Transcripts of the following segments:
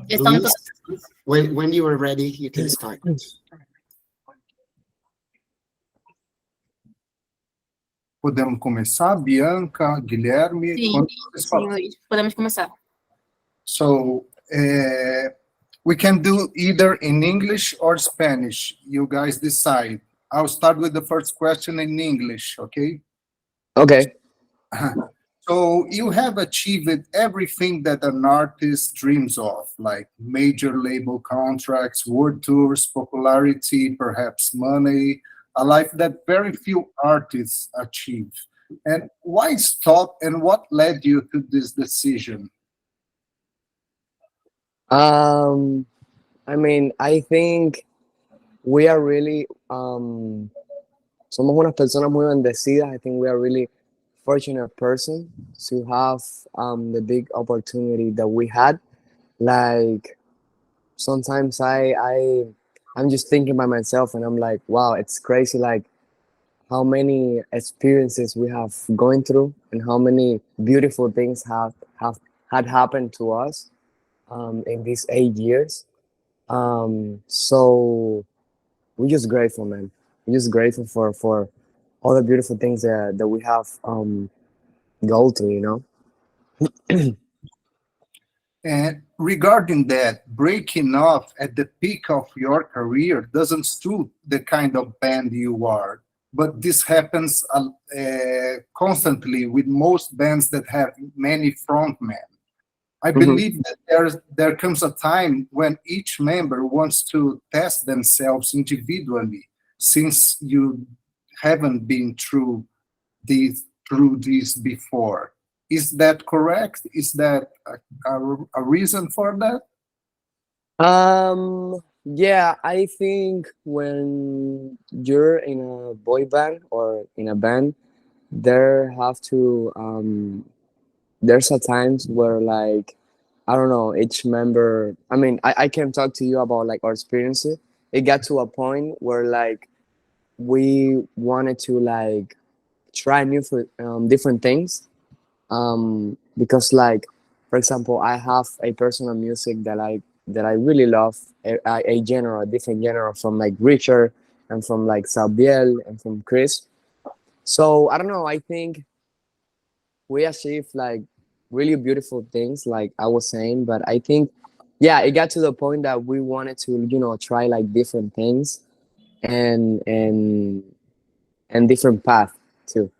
Estamos Luis, when you are ready, you can start. Podemos começar, Bianca, Guilherme. Sim, Quando vocês sim, falam. Luiz. Podemos começar. So, we can do either in English or Spanish. You guys decide. I'll start with the first question in English, okay? Okay. So you have achieved everything that an artist dreams of, like major label contracts, world tours, popularity, perhaps money, a life that very few artists achieve. And why stop and what led you to this decision? I mean, I think we are really somos unas personas muy bendecidas. I think we are really fortunate person to have the big opportunity that we had. Like sometimes I'm just thinking by myself and I'm like, wow, it's crazy like how many experiences we have going through and how many beautiful things have had happened to us in these 8 years. So we're just grateful, man. We're just grateful for all the beautiful things that we have go through, you know. And regarding that, breaking off at the peak of your career doesn't suit the kind of band you are. But this happens constantly with most bands that have many frontmen. I believe that there comes a time when each member wants to test themselves individually, since you haven't been through this before. Is that correct? Is that a reason for that? Yeah, I think when you're in a boy band or in a band, there have to there's a times where like I don't know, each member, I mean, I can talk to you about like our experiences. It got to a point where like we wanted to like try different things, because like for example I have a personal music that I really love, a genre, a different genre from like Richard and from like Sabiel and from Chris. So I don't know, I think we achieved like really beautiful things like I was saying, but I think yeah, it got to the point that we wanted to, you know, try like different things and different path too.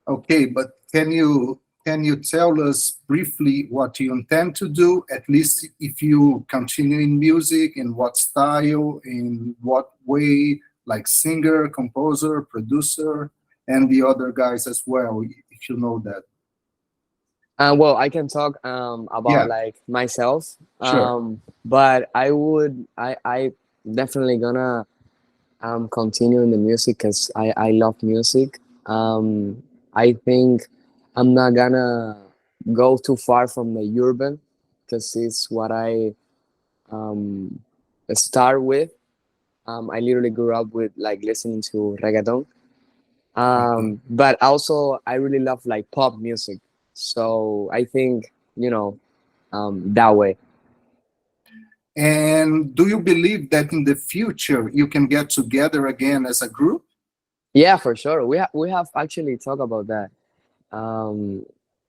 Okay, but can you tell us briefly what you intend to do, at least if you continue in music, in what style, in what way, like singer, composer, producer, and the other guys as well, if you know that. Well, I can talk about Yeah, like myself, sure. but I definitely gonna continue in the music because I love music. I think I'm not gonna go too far from the urban because it's what I um, start with. I literally grew up with like listening to reggaeton, Okay. but also I really love like pop music. So I think you know that way. And do you believe that in the future you can get together again as a group? Yeah, for sure. We have actually talked about that. Um,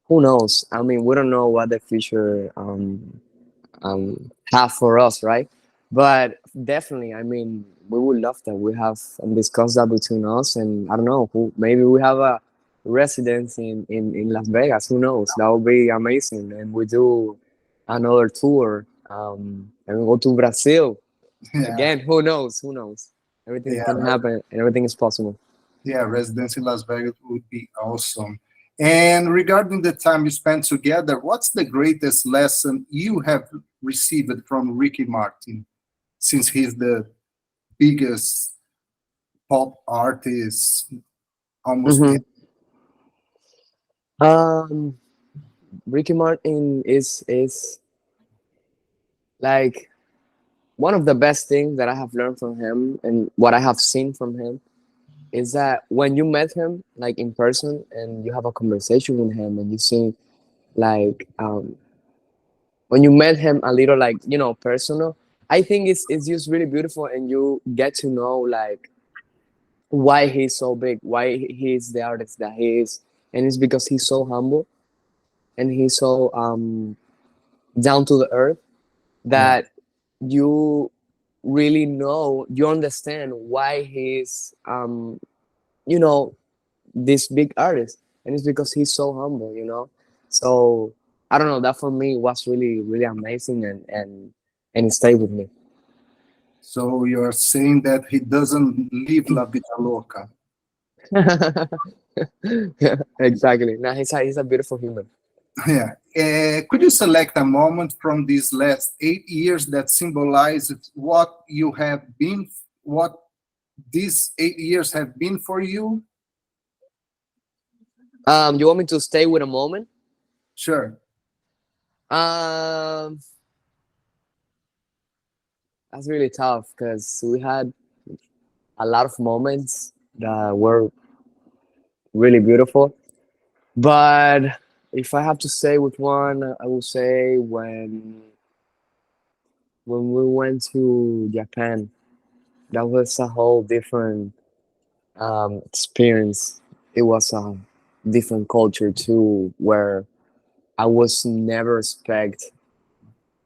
who knows? I mean, we don't know what the future have for us, right? But definitely, I mean, we would love that. We have discussed that between us, and I don't know who. Maybe we have a residence in Las Vegas. Who knows? That would be amazing. And we do another tour, and we go to Brazil Yeah, again. Who knows? Who knows? Everything yeah, can happen, and everything is possible. yeah. Residence in Las Vegas would be awesome. And regarding the time you spent together, what's the greatest lesson you have received from Ricky Martin, since he's the biggest pop artist almost in. hmm Um, Ricky Martin is like one of the best things that I have learned from him and what I have seen from him is that when you met him like in person and you have a conversation with him and you see like when you met him a little, like, you know, personal. I think it's just really beautiful, and you get to know like why he's so big, why he's the artist that he is, and it's because he's so humble and he's so down to the earth Yeah. that you really know, you understand why he's you know, this big artist, and it's because he's so humble, you know. So I don't know, that for me was really really amazing, and it stayed with me. So you're saying that he doesn't live la vida loca. Yeah, exactly. Now he's a beautiful human. Yeah. Could you select a moment from these last 8 years that symbolizes what you have been, what these 8 years have been for you? You want me to stay with a moment? Sure. um that's really tough because we had a lot of moments that were really beautiful. But if I have to say with one, I will say when we went to Japan. That was a whole different experience. It was a different culture too, where I was never expect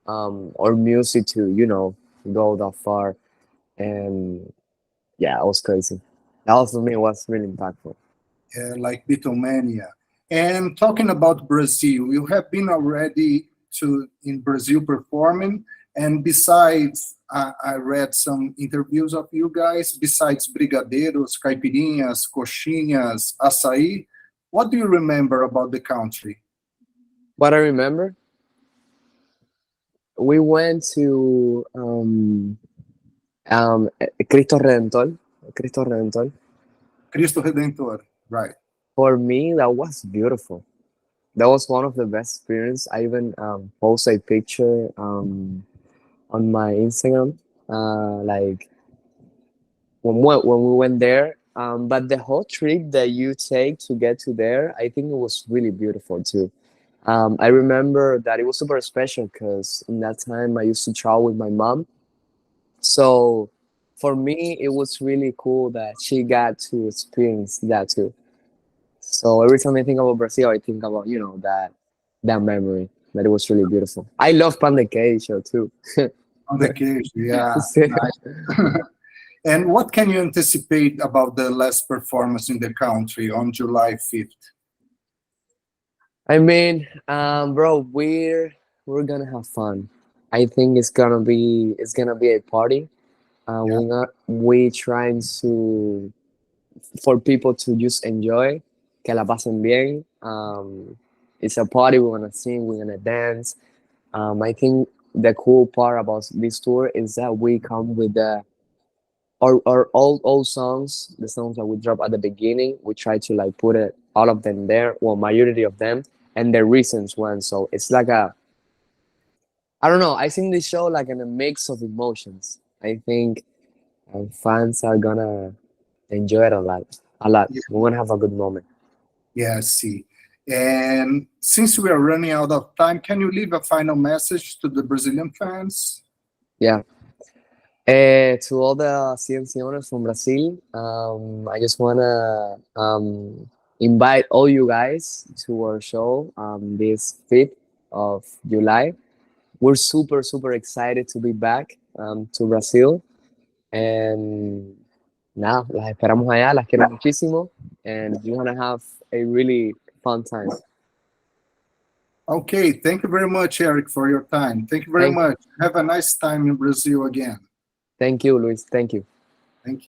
or music to, you know, go that far. And yeah, it was crazy. That was for me was really impactful. Like Beatlemania. And talking about Brazil, you have been already to in Brazil performing, and besides, I read some interviews of you guys. Besides brigadeiros, caipirinhas, coxinhas, açaí, what do you remember about the country? But I remember we went to Cristo Redentor. Cristo Redentor. Cristo Redentor, right? For me, that was beautiful. That was one of the best experience. I even post a picture on my Instagram, like when we went there. But the whole trip that you take to get to there, I think it was really beautiful too. I remember that it was super special because in that time I used to travel with my mom. So for me, it was really cool that she got to experience that too. So every time I think about Brazil, I think about, you know, that memory, that it was really beautiful. I love Pan de Queijo too. On the case, yeah. And what can you anticipate about the last performance in the country on July 5th? I mean, bro, we're gonna have fun. I think it's gonna be a party. Yeah, We trying to for people to just enjoy, que la pasen bien. It's a party. We're gonna sing. We're gonna dance. I think the cool part about this tour is that we come with our old songs, the songs that we drop at the beginning. We try to like put it all of them there, well, majority of them, and the recent ones. So it's like a I don't know. I think this show like in a mix of emotions. I think fans are gonna enjoy it a lot. A lot. yeah, We're gonna have a good moment. yeah, I see. And since we are running out of time, can you leave a final message to the Brazilian fans? Yeah. To all the CNC owners from Brazil, I just wanna invite all you guys to our show this 5th of July. We're super super excited to be back to Brazil, and nada, las esperamos allá, las quiero muchísimo, and we're gonna have a really fun time. Okay, thank you very much, Eric, for your time. Thank you very Thank, much. Have a nice time in Brazil again. thank you, Luis. Thank you. Thank you.